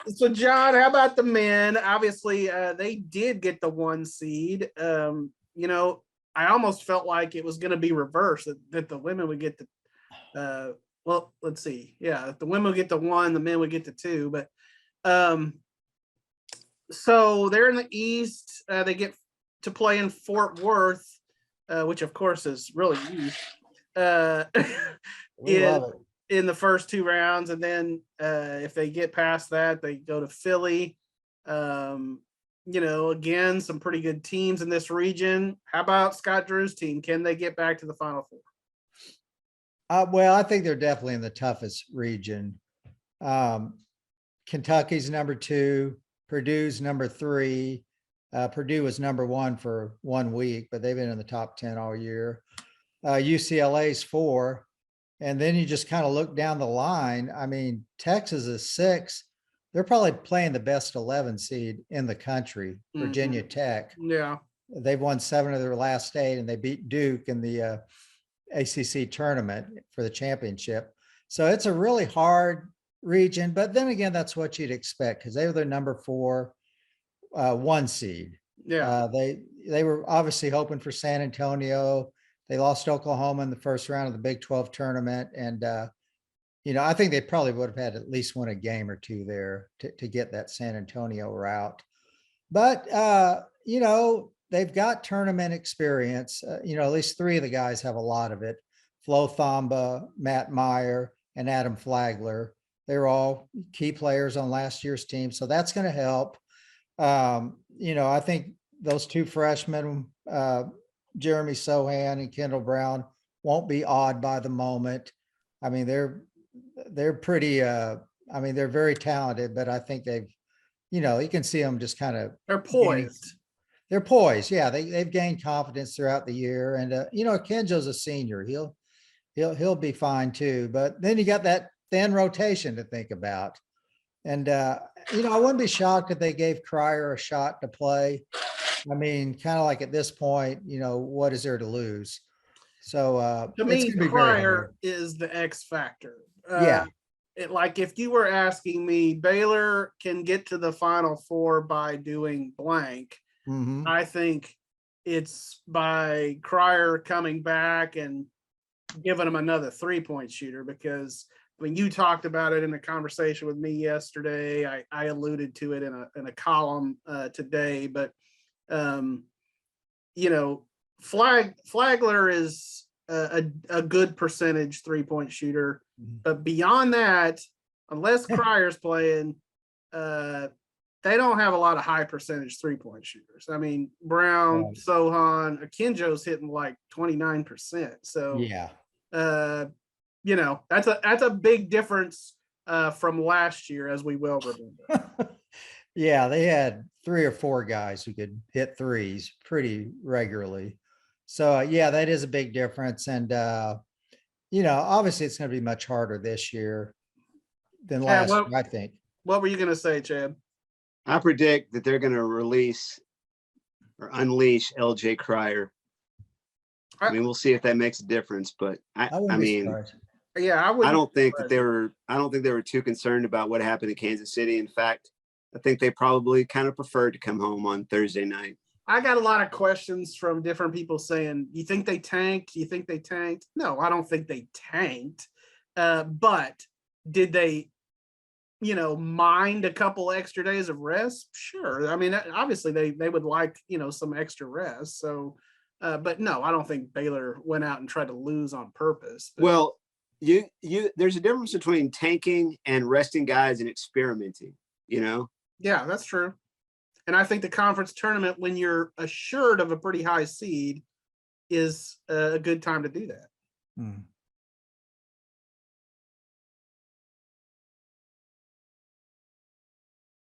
So John, how about the men? Obviously, they did get the 1 seed. I almost felt like it was going to be reversed, that the women would get the well, let's see. Yeah, the women would get the 1, the men would get the 2. But so they're in the East. They get to play in Fort Worth, which of course is really East. We love it. In the first 2 rounds, and then if they get past that, they go to Philly. Again, some pretty good teams in this region. How about Scott Drew's team? Can they get back to the Final Four? Well, I think they're definitely in the toughest region. Kentucky's number 2, Purdue's number 3. Purdue was number 1 for 1 week, but they've been in the top 10 all year. UCLA's 4. And then you just kind of look down the line. I mean, Texas is 6. They're probably playing the best 11 seed in the country, Virginia Tech. Yeah. They've won 7 of their last 8, and they beat Duke in the ACC tournament for the championship. So it's a really hard region, but then again, that's what you'd expect because they were the number 4 1 seed. Yeah. They were obviously hoping for San Antonio. They lost Oklahoma in the first round of the Big 12 tournament. And, I think they probably would have had at least won a game or 2 there to get that San Antonio route. But, they've got tournament experience. At least 3 of the guys have a lot of it. Flo Thamba, Matt Meyer, and Adam Flagler. They were all key players on last year's team. So that's going to help. I think those 2 freshmen, Jeremy Sohan and Kendall Brown, won't be awed by the moment. I mean, they're pretty, they're very talented, but I think they've, you can see them just kind of. They're poised. They're poised. Yeah. They've gained confidence throughout the year. And, Kenjo's a senior. He'll be fine too. But then you got that thin rotation to think about. And, I wouldn't be shocked if they gave Cryer a shot to play. I mean, kind of like at this point, what is there to lose? So to me, Cryer is the X factor. Yeah. If you were asking me, Baylor can get to the Final Four by doing blank. Mm-hmm. I think it's by Cryer coming back and giving them another 3-point shooter, because when you talked about it in a conversation with me yesterday, I alluded to it in a column today, but Flagler is a good percentage 3-point shooter, but beyond that, unless Cryer's playing, they don't have a lot of high percentage 3-point shooters. I mean, Brown, Sohan, Akinjo's hitting like 29%. So yeah, that's a big difference from last year, as we well remember. Yeah, they had 3 or 4 guys who could hit threes pretty regularly. So yeah, that is a big difference. And obviously it's going to be much harder this year than last year, I think. What were you going to say, Chad? I predict that they're going to release or unleash LJ Cryer. I mean, we'll see if that makes a difference, but I mean, yeah, I don't think they were too concerned about what happened in Kansas City. In fact, I think they probably kind of preferred to come home on Thursday night. I got a lot of questions from different people saying, you think they tanked? You think they tanked? No, I don't think they tanked. But did they, mind a couple extra days of rest? Sure. I mean, obviously they would like, some extra rest. So, but no, I don't think Baylor went out and tried to lose on purpose. But. Well, there's a difference between tanking and resting guys and experimenting, Yeah, that's true. And I think the conference tournament, when you're assured of a pretty high seed, is a good time to do that.